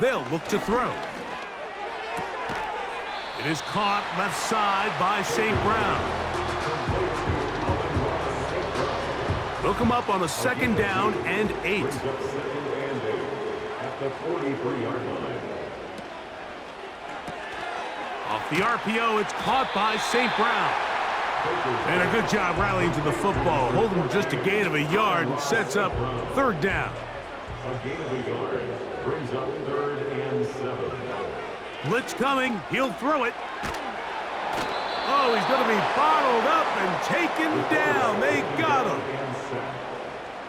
They'll look to throw. It is caught left side by St. Brown. They'll come up on a 2nd down and 8. At the 43-yard line. Off the RPO, it's caught by St. Brown. And a good job rallying to the football. Holding just a gain of a yard and sets up 3rd down. A gain of a yard brings up 3rd and 7. Blitz coming. He'll throw it. Oh, he's going to be bottled up and taken down. They got him.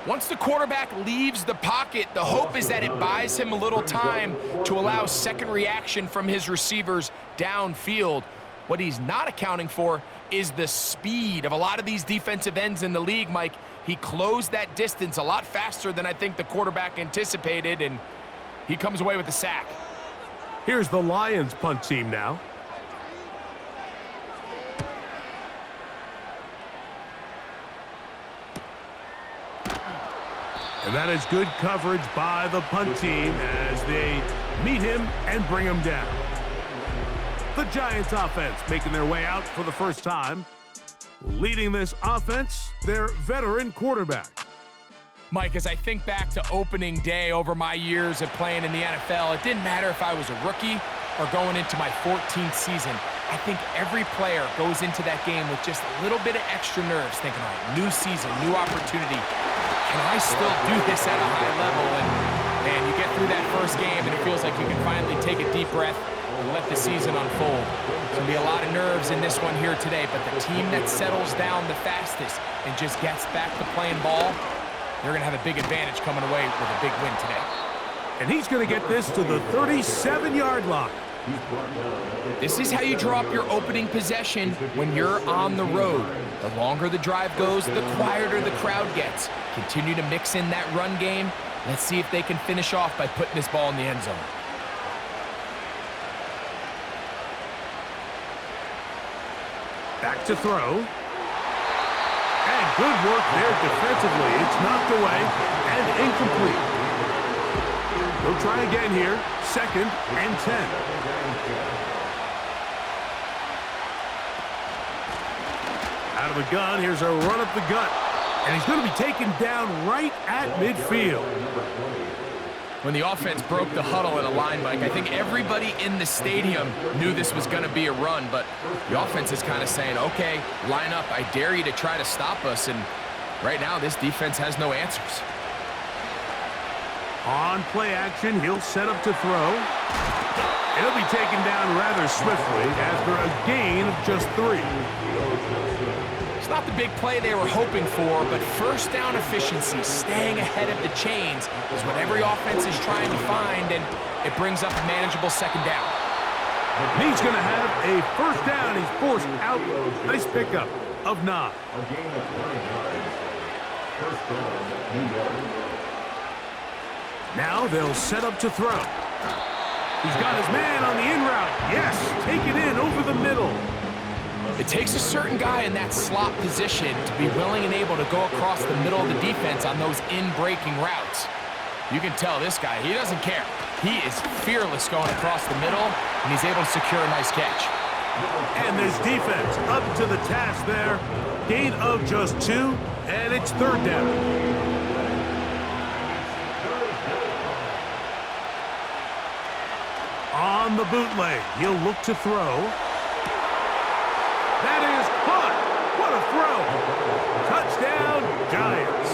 Once the quarterback leaves the pocket, the hope is that it buys him a little time to allow second reaction from his receivers downfield. What he's not accounting for is the speed of a lot of these defensive ends in the league, Mike. He closed that distance a lot faster than I think the quarterback anticipated, and he comes away with the sack. Here's the Lions punt team now. And that is good coverage by the punt team as they meet him and bring him down. The Giants offense making their way out for the first time. Leading this offense, their veteran quarterback. Mike, as I think back to opening day over my years of playing in the NFL, it didn't matter if I was a rookie or going into my 14th season. I think every player goes into that game with just a little bit of extra nerves, thinking, all right, new season, new opportunity. Can I still do this at a high level? And man, you get through that first game and it feels like you can finally take a deep breath and let the season unfold. There's going to be a lot of nerves in this one here today, but the team that settles down the fastest and just gets back to playing ball, they're going to have a big advantage coming away with a big win today. And he's going to get this to the 37-yard line. This is how you draw up your opening possession when you're on the road. The longer the drive goes, the quieter the crowd gets. Continue to mix in that run game. Let's see if they can finish off by putting this ball in the end zone. Back to throw. And good work there defensively. It's knocked away and incomplete. They'll try again here. 2nd and 10. Out of the gun, here's a run up the gut. And he's going to be taken down right at midfield. When the offense broke the huddle in a line, Mike, I think everybody in the stadium knew this was going to be a run, but the offense is kind of saying, okay, line up, I dare you to try to stop us, and right now this defense has no answers. On play action, he'll set up to throw. It'll be taken down rather swiftly after a gain of just 3. It's not the big play they were hoping for, but first down efficiency, staying ahead of the chains, is what every offense is trying to find, and it brings up a manageable 2nd down. And he's going to have a 1st down. He's forced out. Nice pickup of 9. A gain of 20 yards. 1st down, New York. Now they'll set up to throw. He's got his man on the in route. Yes, take it in over the middle. It takes a certain guy in that slot position to be willing and able to go across the middle of the defense on those in-breaking routes. You can tell this guy, he doesn't care. He is fearless going across the middle, and he's able to secure a nice catch. And this defense up to the task there. Gain of just 2, and it's 3rd down. On the bootleg, he'll look to throw. That is caught. What a throw. Touchdown, Giants.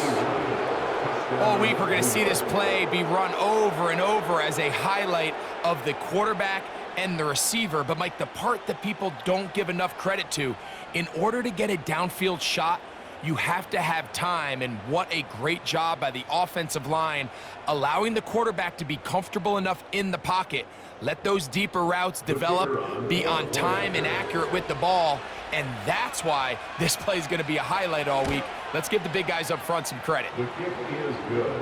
All week, we're going to see this play be run over and over as a highlight of the quarterback and the receiver. But, Mike, the part that people don't give enough credit to, in order to get a downfield shot, you have to have time, and what a great job by the offensive line, allowing the quarterback to be comfortable enough in the pocket, let those deeper routes develop, be on time and accurate with the ball, and that's why this play is going to be a highlight all week. Let's give the big guys up front some credit. The kick is good.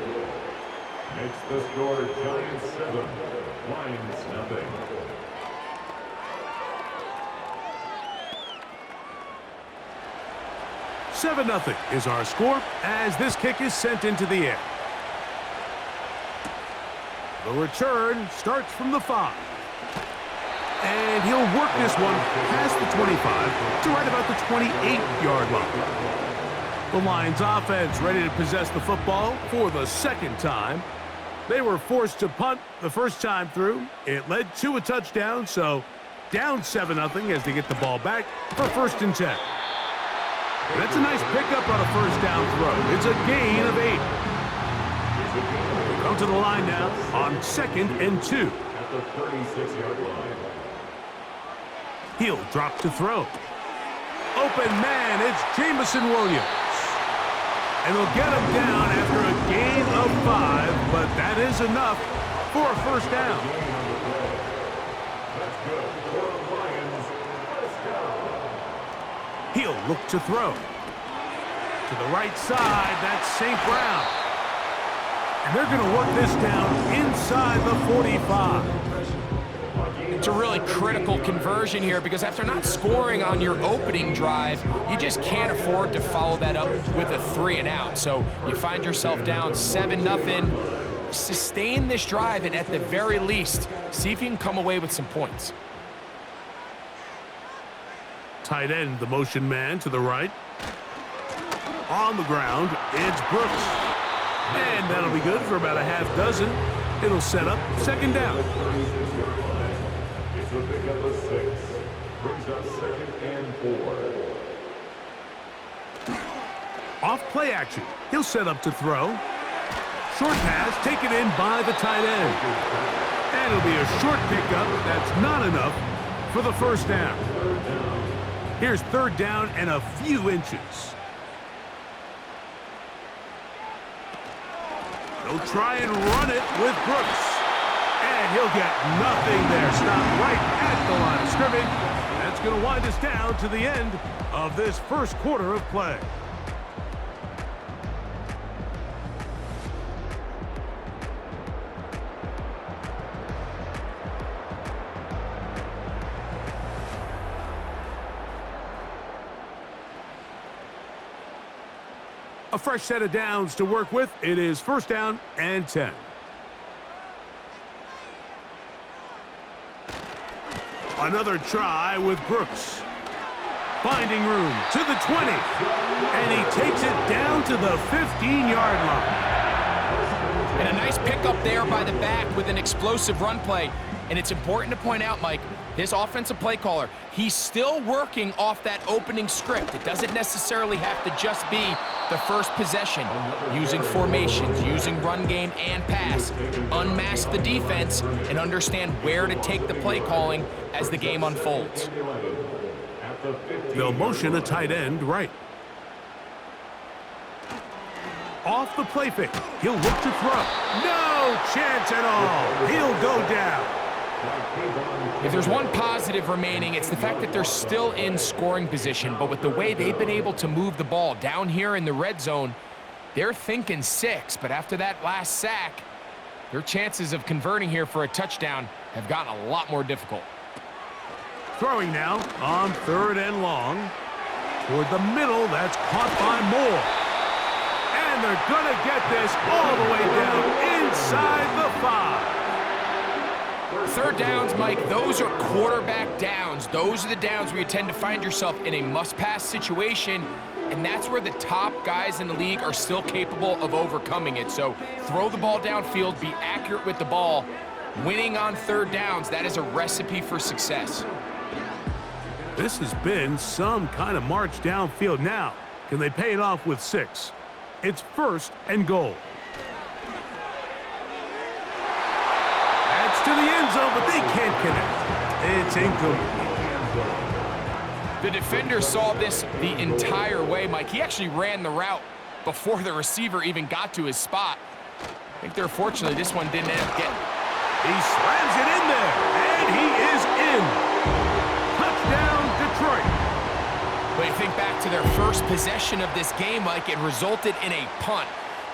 Makes the score Giants 7, Lions nothing. Seven 0 is our score as this kick is sent into the air. The return starts from the 5. And he'll work this one past the 25 to right about the 28-yard line. The Lions offense ready to possess the football for the second time. They were forced to punt the first time through. It led to a touchdown, so down 7-0 as they get the ball back for 1st and 10. That's a nice pickup on a first down throw. It's a gain of 8. We come to the line now on 2nd and 2. At the 36-yard line. He'll drop to throw. Open man, it's Jameson Williams. And they'll get him down after a gain of 5, but that is enough for a first down. That's good for the Lions. First down. He'll look to throw. To the right side, that's St. Brown. And they're going to work this down inside the 45. It's a really critical conversion here because after not scoring on your opening drive, you just can't afford to follow that up with a 3 and out. So you find yourself down 7-0. Sustain this drive and at the very least, see if you can come away with some points. Tight end, the motion man to the right. On the ground, it's Brooks. And that'll be good for about a half dozen. It'll set up 2nd down. It's a pickup of 6. Brings up 2nd and 4. Off play action. He'll set up to throw. Short pass taken in by the tight end. And it'll be a short pickup. That's not enough for the first down. Here's 3rd down and a few inches. They'll try and run it with Brooks. And he'll get nothing there. Stopped right at the line of scrimmage. That's going to wind us down to the end of this first quarter of play. A fresh set of downs to work with. It is 1st down and 10. Another try with Brooks. Finding room to the 20. And he takes it down to the 15-yard line. And a nice pickup there by the back with an explosive run play. And it's important to point out, Mike, this offensive play caller, he's still working off that opening script. It doesn't necessarily have to just be the first possession. Using formations, using run game and pass. Unmask the defense and understand where to take the play calling as the game unfolds. They'll motion a tight end right. Off the play fake. He'll look to throw. No chance at all. He'll go down. If there's one positive remaining, it's the fact that they're still in scoring position. But with the way they've been able to move the ball down here in the red zone, they're thinking 6. But after that last sack, their chances of converting here for a touchdown have gotten a lot more difficult. Throwing now on 3rd and long. Toward the middle, that's caught by Moore. And they're going to get this all the way down inside the 5. 3rd downs, Mike, those are quarterback downs. Those are the downs where you tend to find yourself in a must-pass situation, and that's where the top guys in the league are still capable of overcoming it. So throw the ball downfield, be accurate with the ball. Winning on 3rd downs, that is a recipe for success. This has been some kind of march downfield. Now, can they pay it off with 6? It's 1st and goal. That's to the end zone, but they can't connect. It's incomplete. The defender saw this the entire way, Mike. He actually ran the route before the receiver even got to his spot. I think they're fortunate this one didn't end up getting. He slams it in there, and he is in. Touchdown, Detroit. But you think back to their first possession of this game, Mike, it resulted in a punt.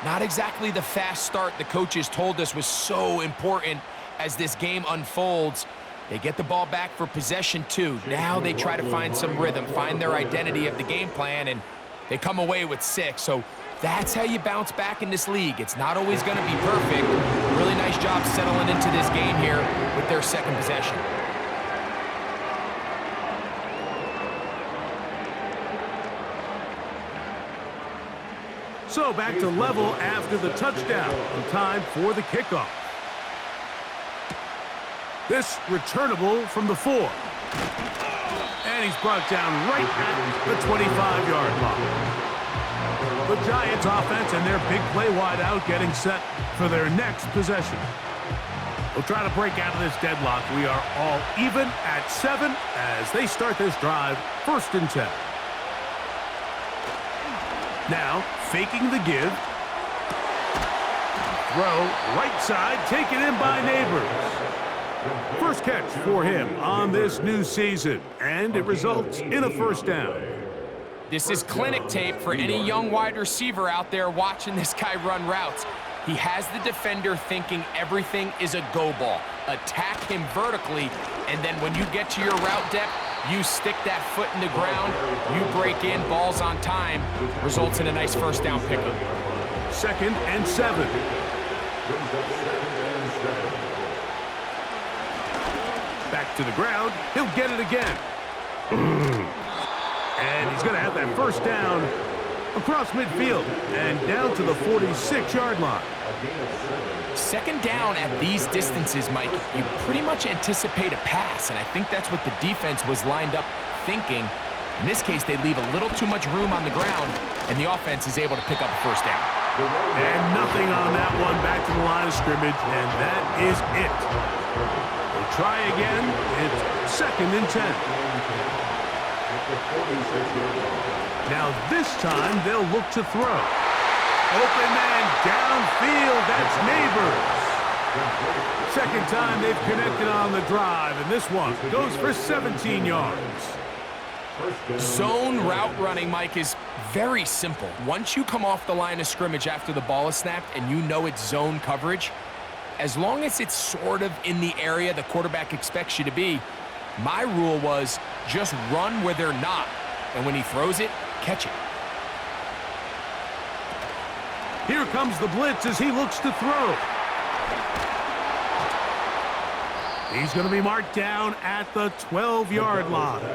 Not exactly the fast start the coaches told us was so important as this game unfolds. They get the ball back for possession 2. Now they try to find some rhythm, find their identity of the game plan, and they come away with 6. So That's how you bounce back in this league. It's not always going to be perfect. Really nice job settling into this game here with their second possession. So back to level after the touchdown. And time for the kickoff. This returnable from the 4. And he's brought down right at the 25-yard line. The Giants offense and their big play wide out getting set for their next possession. We'll try to break out of this deadlock. We are all even at 7 as they start this drive, 1st and 10. Now, faking the give. Throw, right side, taken in by Neighbors. First catch for him on this new season, and it results in a 1st down. This is clinic tape for any young wide receiver out there watching this guy run routes. He has the defender thinking everything is a go ball. Attack him vertically, and then when you get to your route depth, you stick that foot in the ground, you break in, balls on time, results in a nice 1st down pickup. 2nd and 7. Back to the ground, he'll get it again. And he's going to have that 1st down across midfield and down to the 46-yard line. 2nd down at these distances, Mike, you pretty much anticipate a pass, and I think that's what the defense was lined up thinking. In this case, they leave a little too much room on the ground, and the offense is able to pick up a 1st down. And nothing on that one, back to the line of scrimmage, and that is it. We'll try again. It's 2nd and 10. Now this time, they'll look to throw. Open man downfield, that's Neighbors. 2nd time they've connected on the drive, and this one goes for 17 yards. Zone route running, Mike, is very simple. Once you come off the line of scrimmage after the ball is snapped and you know it's zone coverage, as long as it's sort of in the area the quarterback expects you to be, my rule was just run where they're not, and when he throws it, catch it. Here comes the blitz as he looks to throw. He's going to be marked down at the 12-yard line.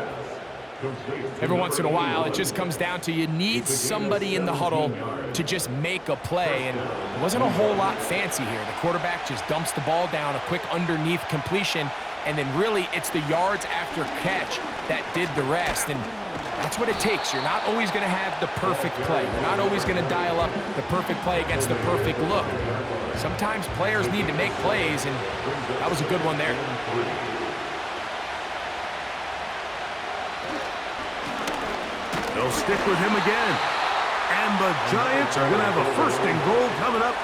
Every once in a while, it just comes down to you need somebody in the huddle to just make a play, and it wasn't a whole lot fancy here. The quarterback just dumps the ball down, a quick underneath completion, and then really it's the yards after catch that did the rest, and that's what it takes. You're not always going to have the perfect play. You're not always going to dial up the perfect play against the perfect look. Sometimes players need to make plays, and that was a good one there. They'll stick with him again. And the Giants are going to have a 1st and goal coming up.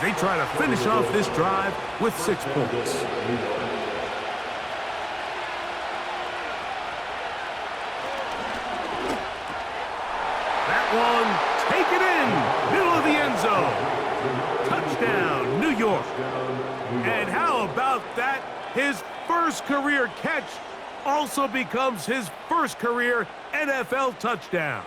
They try to finish off this drive with 6 points. That one, take it in, middle of the end zone. Touchdown, New York. And how about that? His 1st career catch also becomes his 1st career NFL touchdown.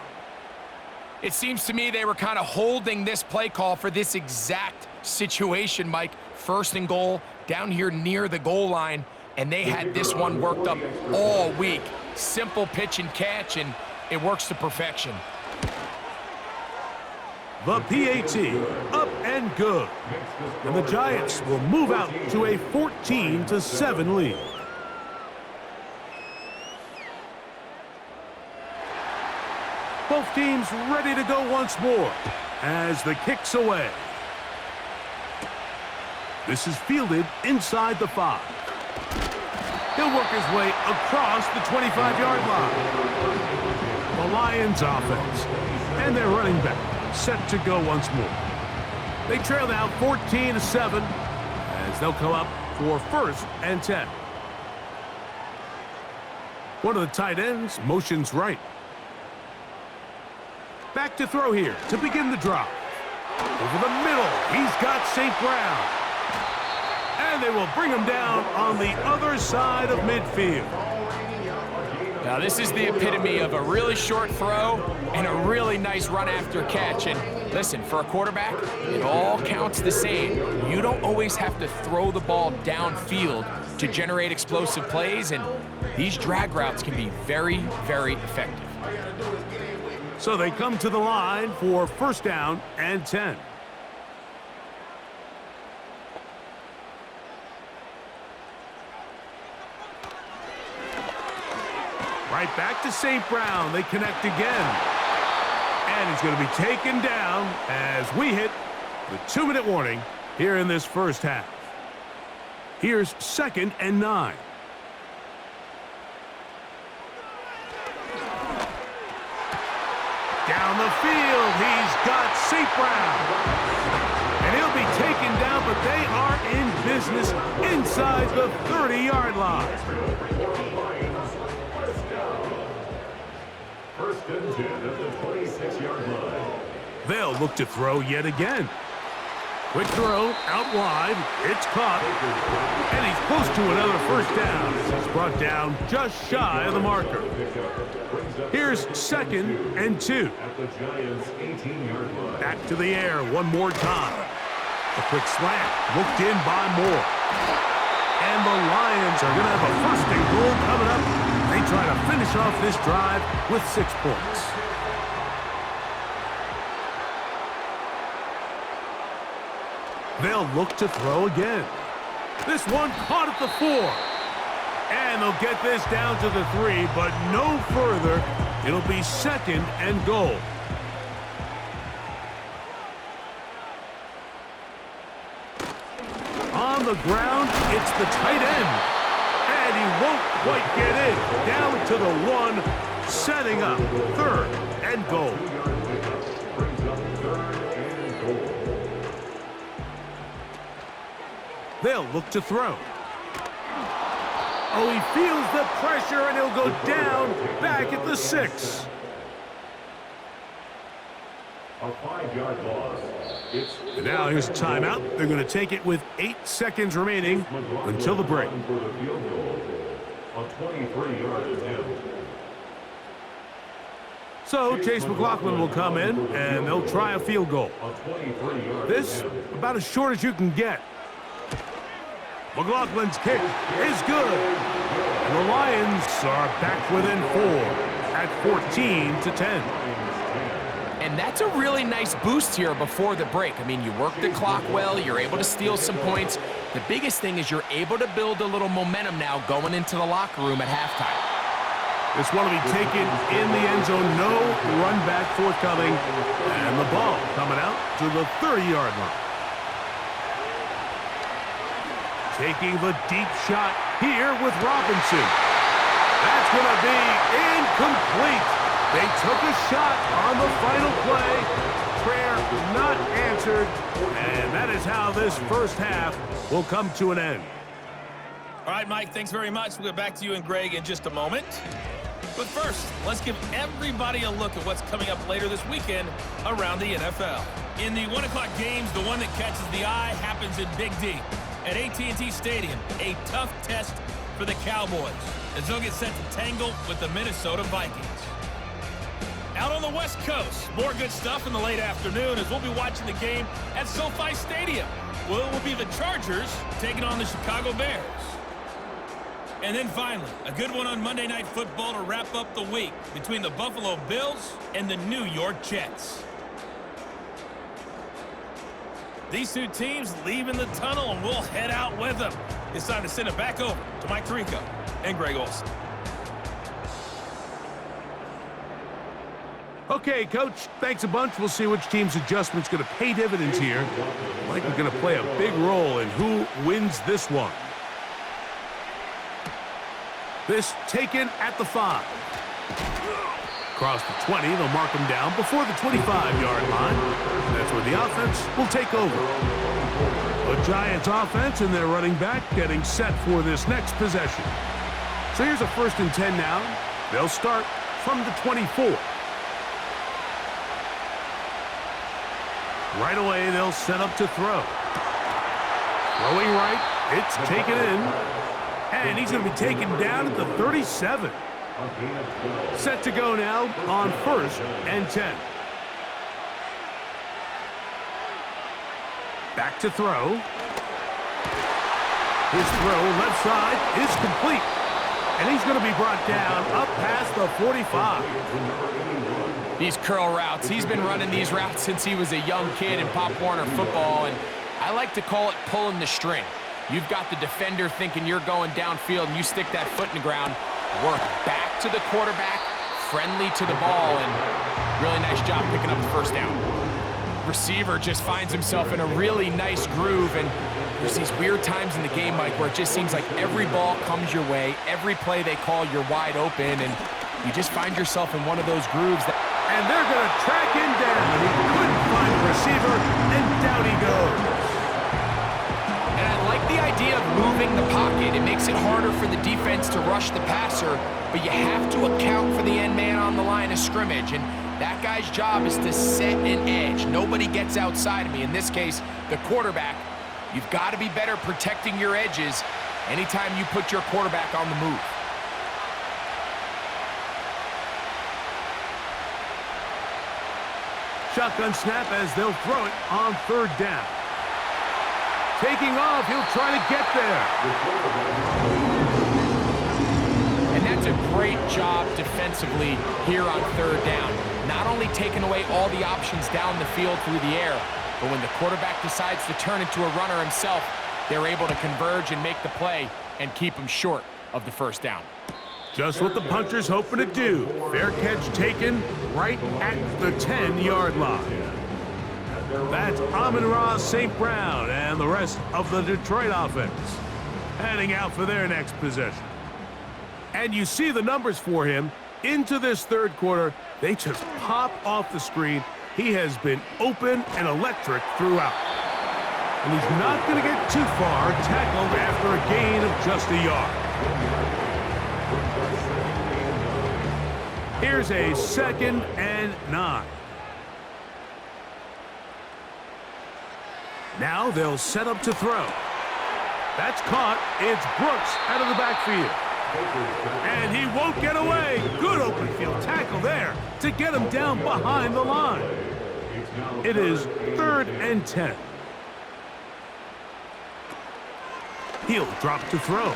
It seems to me they were kind of holding this play call for this exact situation, Mike. 1st and goal, down here near the goal line, and they had this one worked up all week. Simple pitch and catch, and it works to perfection. The PAT, up and good. And the Giants will move out to a 14-7 lead. Both teams ready to go once more as the kick's away. This is fielded inside the 5. He'll work his way across the 25-yard line. The Lions offense and their running back set to go once more. They trail now 14-7 as they'll come up for 1st and 10. One of the tight ends motions right. Back to throw here to begin the drive. Over the middle, he's got St. Brown. And they will bring him down on the other side of midfield. Now this is the epitome of a really short throw and a really nice run after catch. And Listen, for a quarterback, it all counts the same. You don't always have to throw the ball downfield to generate explosive plays, and these drag routes can be very, very effective. So they come to the line for first down and 10. Right back to St. Brown. They connect again. And he's going to be taken down as we hit the 2-minute warning here in this first half. Here's 2nd and 9. Down the field, he's got St. Brown. And he'll be taken down, but they are in business inside the 30-yard line. First and 10 at the 26-yard line. They'll look to throw yet again. Quick throw, out wide, it's caught, and he's close to another first down as he's brought down just shy of the marker. Here's 2nd and 2. At the Giants' 18-yard line. Back to the air one more time. A quick slant, looked in by Moore. And the Lions are going to have a first and goal coming up. They try to finish off this drive with 6 points. They'll look to throw again. This one caught at the 4. And they'll get this down to the 3, but no further. It'll be 2nd and goal. On the ground, it's the tight end. And he won't quite get in. Down to the 1, setting up 3rd and goal. Brings up 3rd and goal. They'll look to throw. Oh, he feels the pressure, and he'll go down back at the 6. A 5-yard loss. And now here's a timeout. They're going to take it with 8 seconds remaining until the break. For the field goal. A 23-yard attempt. So Chase McLaughlin will come in, and they'll try a field goal. A 23-yard This, about as short as you can get. McLaughlin's kick is good. And the Lions are back within 4 at 14-10. And that's a really nice boost here before the break. I mean, you work the clock well, you're able to steal some points. The biggest thing is you're able to build a little momentum now going into the locker room at halftime. This one will be taken in the end zone. No run back forthcoming. And the ball coming out to the 30-yard line. Taking the deep shot here with Robinson. That's going to be incomplete. They took a shot on the final play. Prayer not answered. And that is how this first half will come to an end. All right, Mike, thanks very much. We'll get back to you and Greg in just a moment. But first, let's give everybody a look at what's coming up later this weekend around the NFL. In the 1 o'clock games, the one that catches the eye happens in Big D at AT&T Stadium, a tough test for the Cowboys as they'll get set to tangle with the Minnesota Vikings. Out on the West Coast, more good stuff in the late afternoon as we'll be watching the game at SoFi Stadium. Well, it will be the Chargers taking on the Chicago Bears. And then finally, a good one on Monday Night Football to wrap up the week between the Buffalo Bills and the New York Jets. These two teams leaving the tunnel, and we'll head out with them. It's time to send it back over to Mike Tirico and Greg Olsen. Okay, Coach, thanks a bunch. We'll see which team's adjustment's going to pay dividends here. Mike is going to play a big role in who wins this one. This taken at the 5. Across the 20, they'll mark him down before the 25-yard line. That's where the offense will take over. The Giants offense and their running back getting set for this next possession. So here's a 1st and 10 now. They'll start from the 24. Right away, they'll set up to throw. Throwing right, it's taken in. And he's going to be taken down at the 37. Set to go now on 1st and 10. Back to throw. His throw left side is complete. And he's going to be brought down up past the 45. These curl routes, he's been running these routes since he was a young kid in Pop Warner football, and I like to call it pulling the string. You've got the defender thinking you're going downfield, and you stick that foot in the ground, work back to the quarterback, friendly to the ball, and really nice job picking up the first down. Receiver just finds himself in a really nice groove, and there's these weird times in the game, Mike, where it just seems like every ball comes your way, every play they call, you're wide open, and you just find yourself in one of those grooves. And they're going to track him down. He couldn't find the receiver, and down he goes. And I like the idea of moving the pocket. It makes it harder for the defense to rush the passer, but you have to account for the end man on the line of scrimmage, and that guy's job is to set an edge. Nobody gets outside of me. In this case, the quarterback. You've got to be better protecting your edges anytime you put your quarterback on the move. Shotgun snap as they'll throw it on third down. Taking off, he'll try to get there. And that's a great job defensively here on third down. Not only taking away all the options down the field through the air, but when the quarterback decides to turn into a runner himself, they're able to converge and make the play and keep him short of the first down. Just what the punter's hoping to do. Fair catch taken right at the 10-yard line. That's Amon-Ra St. Brown and the rest of the Detroit offense heading out for their next possession. And you see the numbers for him into this third quarter. They just pop off the screen. He has been open and electric throughout. And he's not going to get too far, tackled after a gain of just a yard. Here's a 2nd and 9. Now they'll set up to throw. That's caught. It's Brooks out of the backfield. And he won't get away. Good open field tackle there to get him down behind the line. It is 3rd and 10. He'll drop to throw.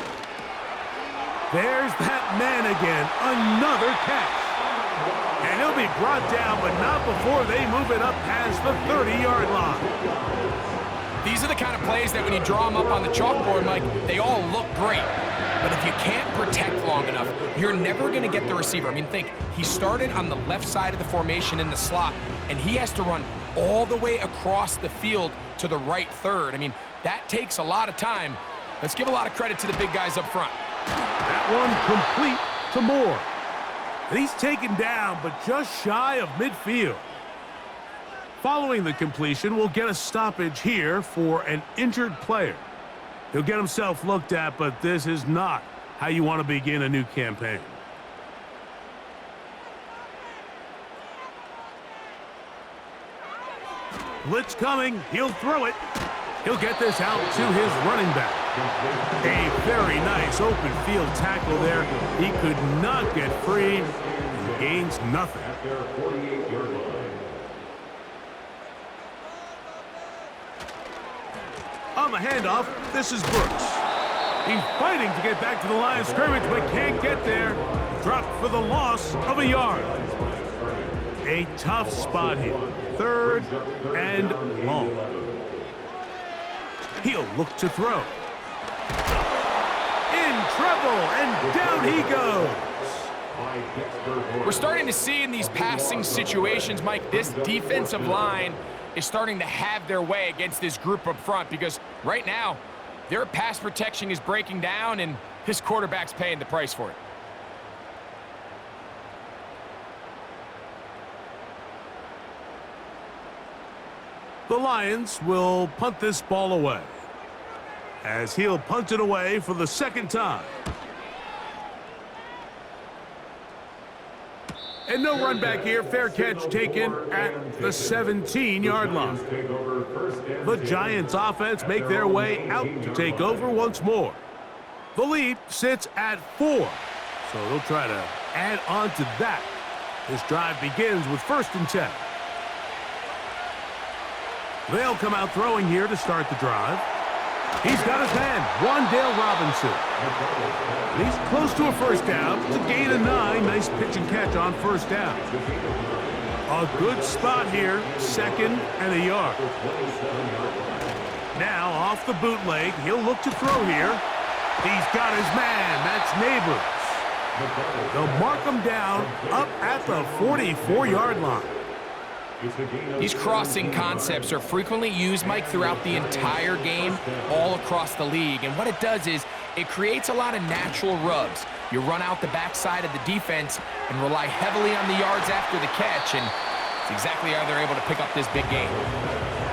There's that man again. Another catch. And he'll be brought down, but not before they move it up past the 30-yard line. These are the kind of plays that when you draw them up on the chalkboard, Mike, they all look great. But if you can't protect long enough, you're never going to get the receiver. I mean, think, he started on the left side of the formation in the slot, and he has to run all the way across the field to the right third. I mean, that takes a lot of time. Let's give a lot of credit to the big guys up front. That one complete to Moore. And he's taken down, but just shy of midfield. Following the completion, we'll get a stoppage here for an injured player. He'll get himself looked at, but this is not how you want to begin a new campaign. Blitz coming. He'll throw it. He'll get this out to his running back. A very nice open field tackle there. He could not get free and gains nothing. On the handoff, this is Brooks. He's fighting to get back to the line of scrimmage, but can't get there. Dropped for the loss of a yard. A tough spot here. 3rd and long. He'll look to throw. In trouble, and down he goes. We're starting to see in these passing situations, Mike, this defensive line is starting to have their way against this group up front, because right now their pass protection is breaking down and his quarterback's paying the price for it. The Lions will punt this ball away, as he'll punt it away for the 2nd time. And no run back here. Fair catch taken at the 17-yard line. The Giants offense make their way out to take over once more. The lead sits at 4, so they'll try to add on to that. This drive begins with 1st and 10. They'll come out throwing here to start the drive. He's got his man, Wan'Dale Robinson. He's close to a first down. It's a gain of 9. Nice pitch and catch on first down. A good spot here, 2nd and a yard. Now off the bootleg, he'll look to throw here. He's got his man, that's Neighbors. They'll mark him down up at the 44-yard line. These crossing concepts are frequently used, Mike, throughout the entire game, all across the league. And what it does is it creates a lot of natural rubs. You run out the backside of the defense and rely heavily on the yards after the catch, and it's exactly how they're able to pick up this big game.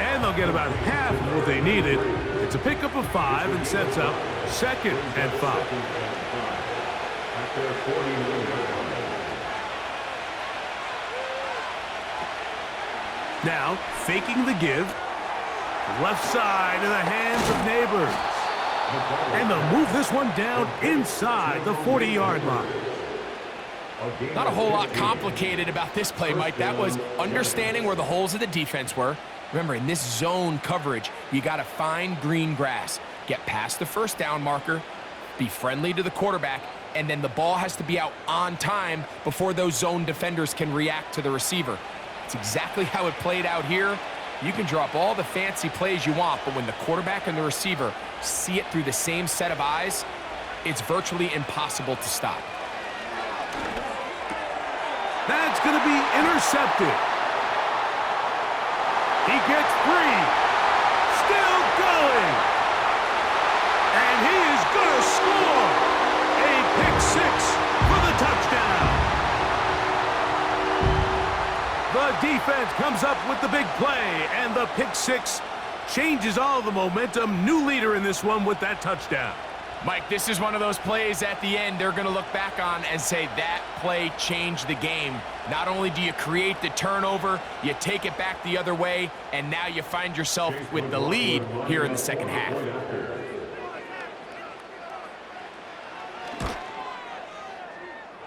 And they'll get about half of what they needed. It's a pickup of 5 and sets up 2nd and 5. Now, faking the give. Left side in the hands of Neighbors. And they'll move this one down inside the 40-yard line. Not a whole lot complicated about this play, Mike. That was understanding where the holes of the defense were. Remember, in this zone coverage, you got to find green grass. Get past the first down marker, be friendly to the quarterback, and then the ball has to be out on time before those zone defenders can react to the receiver. It's exactly how it played out here. You can drop all the fancy plays you want, but when the quarterback and the receiver see it through the same set of eyes, it's virtually impossible to stop. That's going to be intercepted. He gets 3. Still going. And he is going to score. A pick 6 for the touchdown. The defense comes up with the big play, and the pick 6 changes all the momentum. New leader in this one with that touchdown. Mike, this is one of those plays at the end they're going to look back on and say that play changed the game. Not only do you create the turnover, you take it back the other way, and now you find yourself with the lead here in the second half.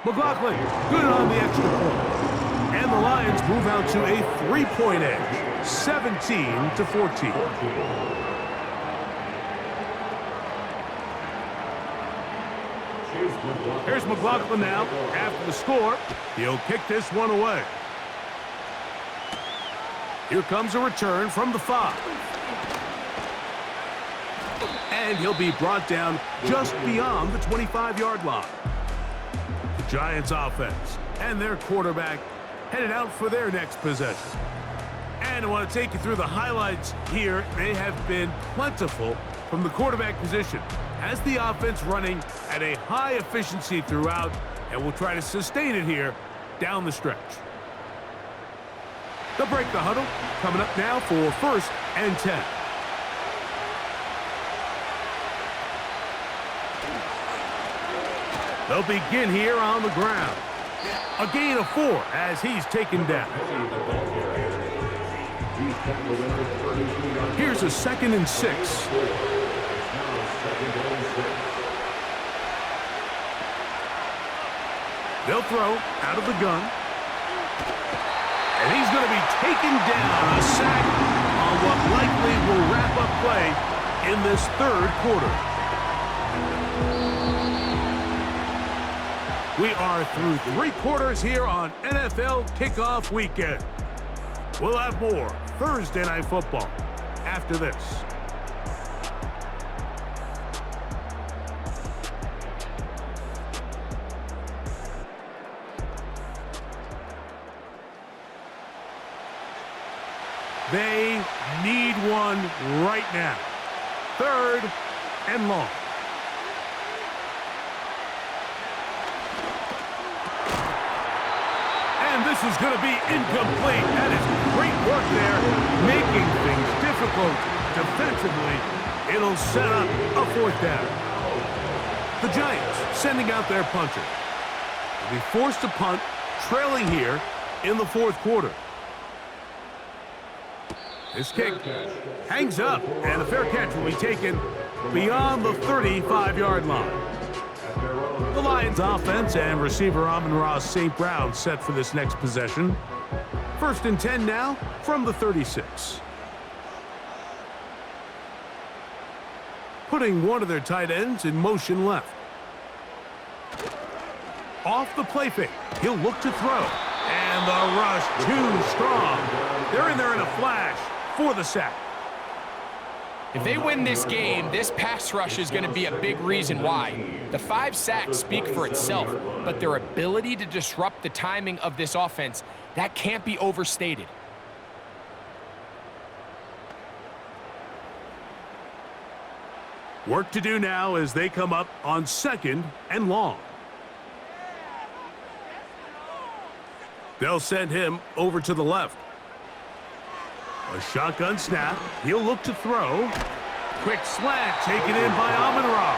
McLaughlin, good on the extra point. And the Lions move out to a 3-point edge, 17-14. Here's McLaughlin now. After the score, he'll kick this one away. Here comes a return from the 5. And he'll be brought down just beyond the 25-yard line. The Giants offense and their quarterback headed out for their next possession. And I want to take you through the highlights here. They have been plentiful from the quarterback position. Has the offense running at a high efficiency throughout, and will try to sustain it here down the stretch. They'll break the huddle. Coming up now for 1st and 10. They'll begin here on the ground. A gain of 4 as he's taken down. Here's a 2nd and 6. They'll throw out of the gun. And he's going to be taken down. A sack on what likely will wrap up play in this 3rd quarter. We are through 3 quarters here on NFL Kickoff Weekend. We'll have more Thursday Night Football after this. They need one right now. 3rd and long. And this is going to be incomplete. That is great work there, making things difficult defensively. It'll set up a 4th down. The Giants sending out their punter. They'll be forced to punt, trailing here in the 4th quarter. This kick hangs up, and the fair catch will be taken beyond the 35-yard line. The Lions offense and receiver Amon-Ra St. Brown set for this next possession. 1st and 10 now from the 36. putting one of their tight ends in motion left. Off the play fake, he'll look to throw. And the rush too strong. They're in there in a flash for the sack. If they win this game, this pass rush is going to be a big reason why. The 5 sacks speak for itself, but their ability to disrupt the timing of this offense, that can't be overstated. Work to do now as they come up on 2nd and long. They'll send him over to the left. A shotgun snap. He'll look to throw. Quick slant taken in by Amon-Ra.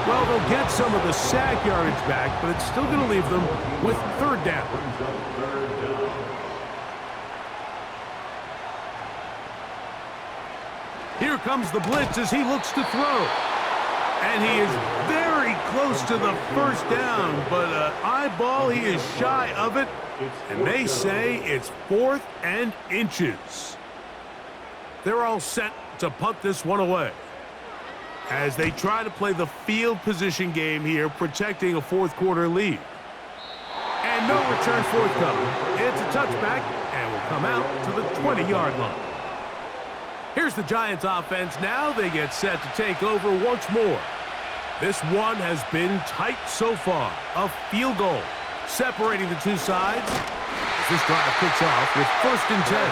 Well, they'll get some of the sack yardage back, but it's still going to leave them with 3rd down. Here comes the blitz as he looks to throw. And he is very close to the 1st down, but eyeball, he is shy of it. And they say it's 4th and inches. They're all set to punt this one away as they try to play the field position game here, protecting a 4th quarter lead. And no return forthcoming. It's a touchback and will come out to the 20-yard line. Here's the Giants offense now. They get set to take over once more. This one has been tight so far. A field goal separating the two sides. This drive kicks off with 1st and 10.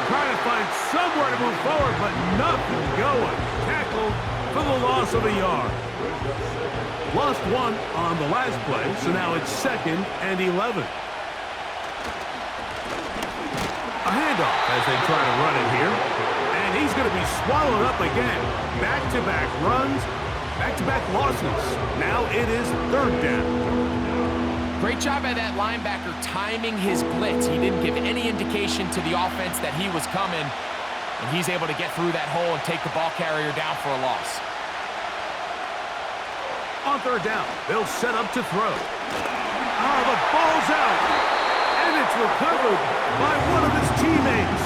Trying to find somewhere to move forward, but nothing going. Tackled for the loss of a yard. Lost 1 on the last play, so now it's 2nd and 11. A handoff as they try to run it here. And he's going to be swallowed up again. Back-to-back runs, back-to-back losses. Now it is 3rd down. Great job by that linebacker timing his blitz. He didn't give any indication to the offense that he was coming, and he's able to get through that hole and take the ball carrier down for a loss. On 3rd down, they'll set up to throw. The ball's out, and it's recovered by one of his teammates.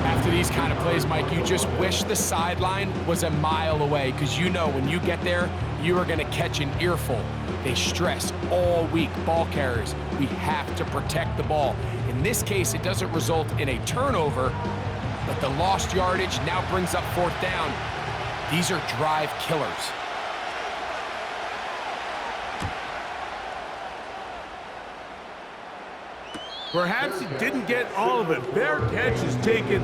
After these kind of plays, Mike, you just wish the sideline was a mile away, because you know when you get there, you are going to catch an earful. They stress all week, ball carriers. We have to protect the ball. In this case, it doesn't result in a turnover, but the lost yardage now brings up 4th down. These are drive killers. Perhaps he didn't get all of it. Their catch is taken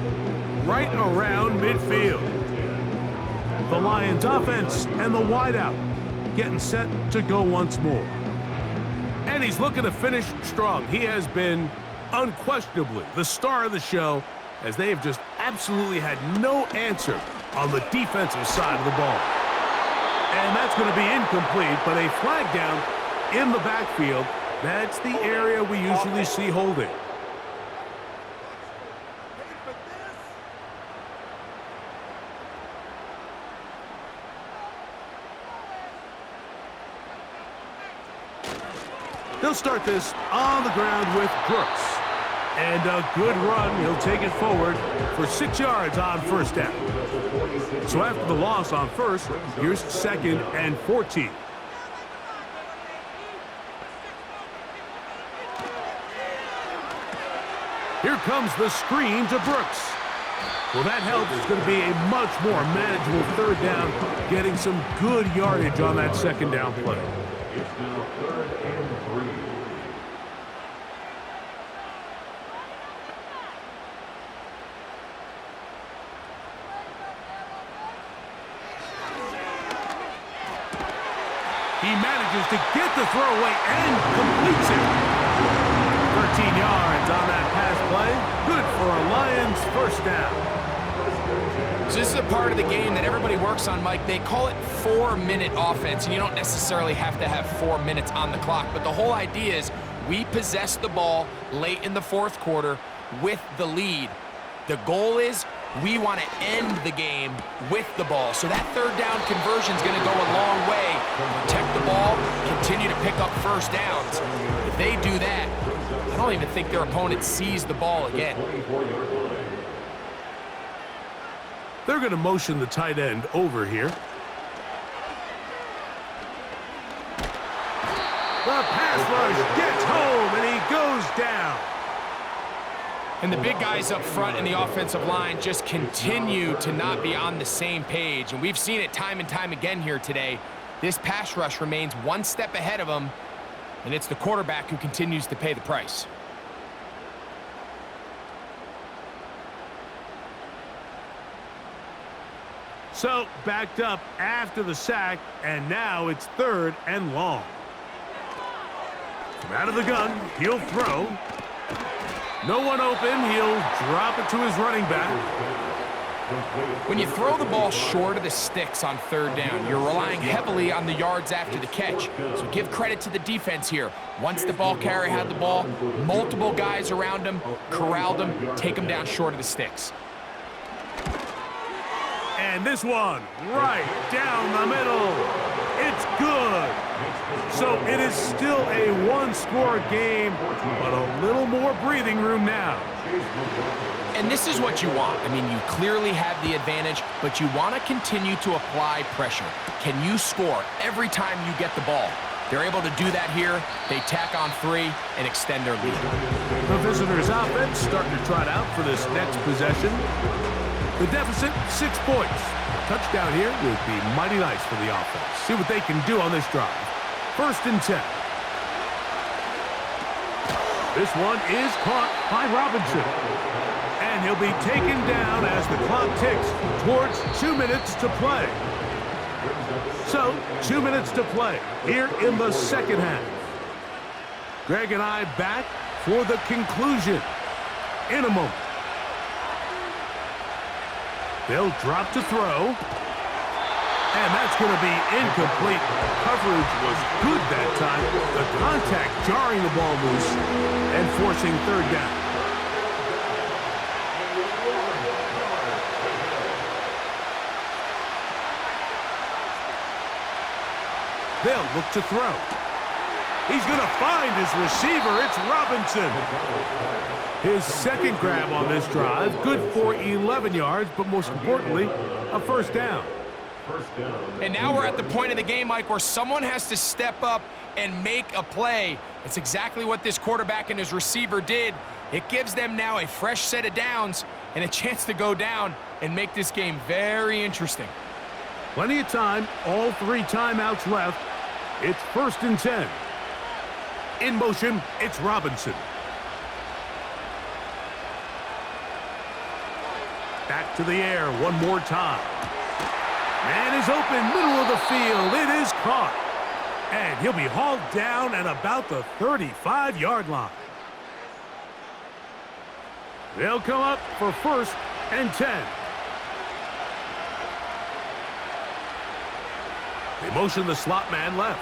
right around midfield. The Lions offense and the wideout getting set to go once more. And he's looking to finish strong. He has been unquestionably the star of the show, as they have just absolutely had no answer on the defensive side of the ball. And that's going to be incomplete, but a flag down in the backfield. That's the area we usually see holding. They'll start this on the ground with Brooks. And a good run. He'll take it forward for 6 yards on 1st down. So after the loss on 1st, here's 2nd and 14. Here comes the screen to Brooks. Well, that helps. It's going to be a much more manageable 3rd down, getting some good yardage on that 2nd down play. It's now 3rd and 3. He manages to get the throw away and completes it. 13 yards on that pass play. Good for a Lions 1st down. So this is a part of the game that everybody works on, Mike. They call it 4-minute offense, and you don't necessarily have to have 4 minutes on the clock. But the whole idea is we possess the ball late in the 4th quarter with the lead. The goal is we want to end the game with the ball. So that 3rd down conversion is going to go a long way. Protect the ball, continue to pick up 1st downs. If they do that, I don't even think their opponent sees the ball again. They're going to motion the tight end over here. The pass rush gets home, and he goes down. And the big guys up front in the offensive line just continue to not be on the same page. And we've seen it time and time again here today. This pass rush remains one step ahead of them, and it's the quarterback who continues to pay the price. So, backed up after the sack, and now it's 3rd and long. From out of the gun, he'll throw. No one open, he'll drop it to his running back. When you throw the ball short of the sticks on 3rd down, you're relying heavily on the yards after the catch. So give credit to the defense here. Once the ball carrier had the ball, multiple guys around him, corralled him, take him down short of the sticks. And this one, right down the middle. It's good. So it is still a one-score game, but a little more breathing room now. And this is what you want. I mean, you clearly have the advantage, but you want to continue to apply pressure. Can you score every time you get the ball? They're able to do that here. They tack on 3 and extend their lead. The visitors' offense starting to trot out for this next possession. The deficit, 6 points. A touchdown here would be mighty nice for the offense. See what they can do on this drive. 1st and 10. This one is caught by Robinson. And he'll be taken down as the clock ticks towards 2 minutes to play. So, 2 minutes to play here in the second half. Greg and I back for the conclusion in a moment. They'll drop to throw. And that's going to be incomplete. Coverage was good that time. The contact jarring the ball loose and forcing 3rd down. They'll look to throw. He's going to find his receiver. It's Robinson. His 2nd grab on this drive, good for 11 yards, but most importantly, a 1st down. And now we're at the point of the game, Mike, where someone has to step up and make a play. It's exactly what this quarterback and his receiver did. It gives them now a fresh set of downs and a chance to go down and make this game very interesting. Plenty of time, all 3 timeouts left. It's 1st and 10. In motion, it's Robinson. Back to the air one more time. Man is open, middle of the field. It is caught. And he'll be hauled down at about the 35-yard line. They'll come up for 1st and 10. They motion the slot man left.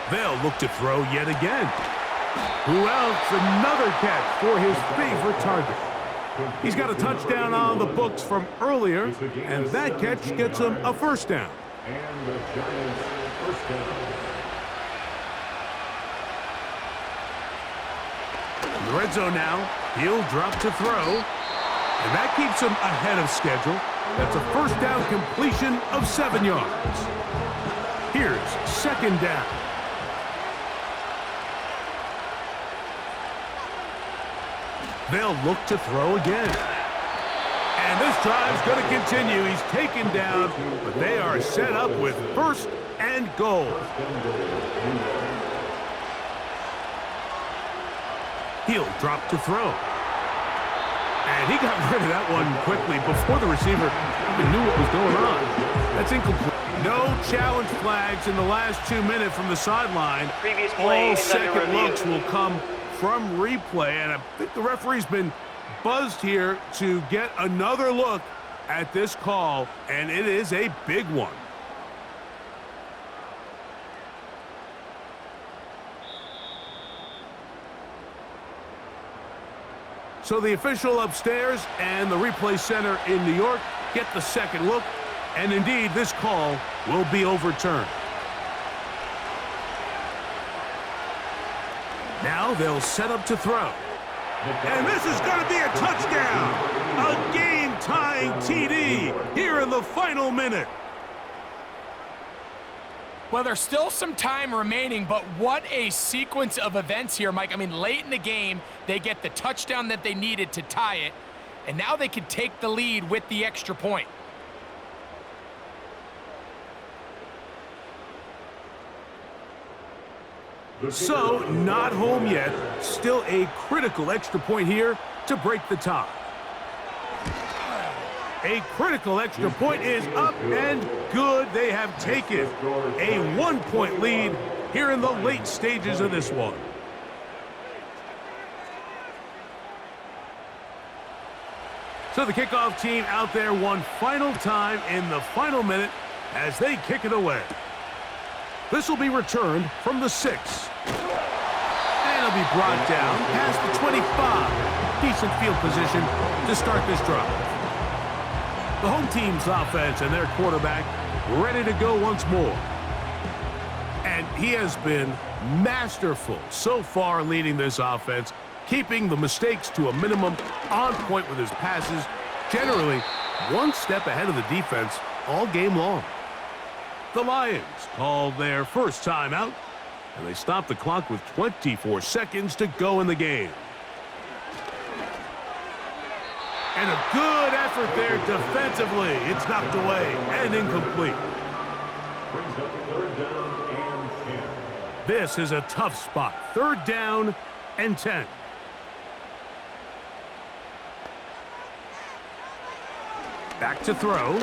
They'll look to throw yet again. Who else? Another catch for his favorite target. He's got a touchdown on the books from earlier, and that catch gets him a 1st down. And the Giants' 1st down. In the red zone now, he'll drop to throw, and that keeps him ahead of schedule. That's a 1st down completion of 7 yards. Here's 2nd down. They'll look to throw again. And this drive's going to continue. He's taken down, but they are set up with 1st and goal. He'll drop to throw. And he got rid of that one quickly before the receiver even knew what was going on. That's incomplete. No challenge flags in the last 2 minutes from the sideline. All second looks will come from replay, and I think the referee's been buzzed here to get another look at this call, and it is a big one. So the official upstairs and the replay center in New York get the second look, and indeed this call will be overturned. Now they'll set up to throw. And this is going to be a touchdown. A game-tying TD here in the final minute. Well, there's still some time remaining, but what a sequence of events here, Mike. I mean, late in the game, they get the touchdown that they needed to tie it, and now they can take the lead with the extra point. So, not home yet. Still a critical extra point here to break the tie. A critical extra point is up and good. They have taken a 1-point lead here in the late stages of this one. So the kickoff team out there one final time in the final minute as they kick it away. This will be returned from the 6. And it'll be brought down past the 25. Decent field position to start this drive. The home team's offense and their quarterback ready to go once more. And he has been masterful so far leading this offense, keeping the mistakes to a minimum, on point with his passes, generally one step ahead of the defense all game long. The Lions called their first timeout, and they stopped the clock with 24 seconds to go in the game. And a good effort there defensively. It's knocked away and incomplete. Brings up 3rd down and 10. This is a tough spot. 3rd down and 10. Back to throw.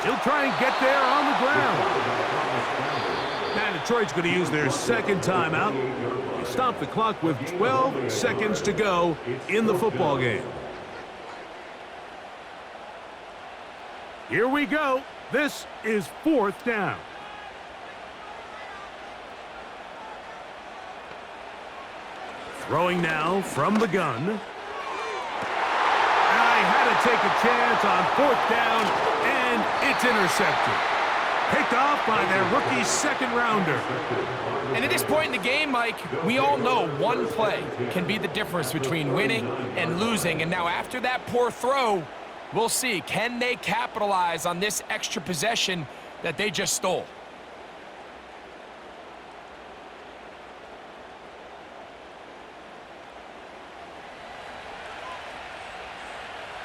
He'll try and get there on the ground. Now Detroit's going to use their second timeout. They stop the clock with 12 seconds to go in the football game. Here we go. This is 4th down. Throwing now from the gun. And I had to take a chance on 4th down, and it's intercepted. Picked off by their rookie second-rounder. And at this point in the game, Mike, we all know one play can be the difference between winning and losing. And now after that poor throw, we'll see, can they capitalize on this extra possession that they just stole?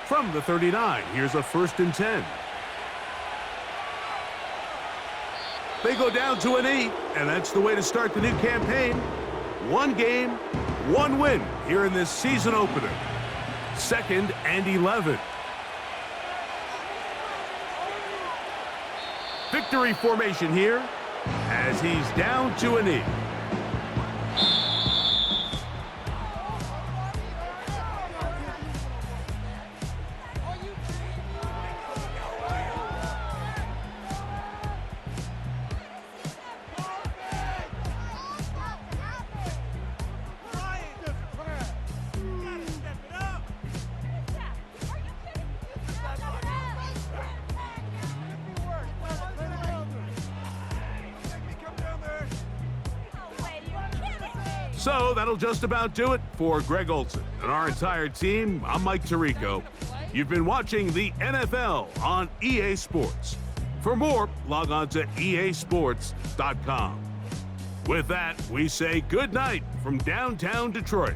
From the 39, here's a 1st and 10. They go down to an 8, and that's the way to start the new campaign. 1 game, 1 win here in this season opener. 2nd and 11. Victory formation here as he's down to a knee. So that'll just about do it for Greg Olsen and our entire team. I'm Mike Tirico. You've been watching the NFL on EA Sports. For more, log on to easports.com. With that, we say good night from downtown Detroit.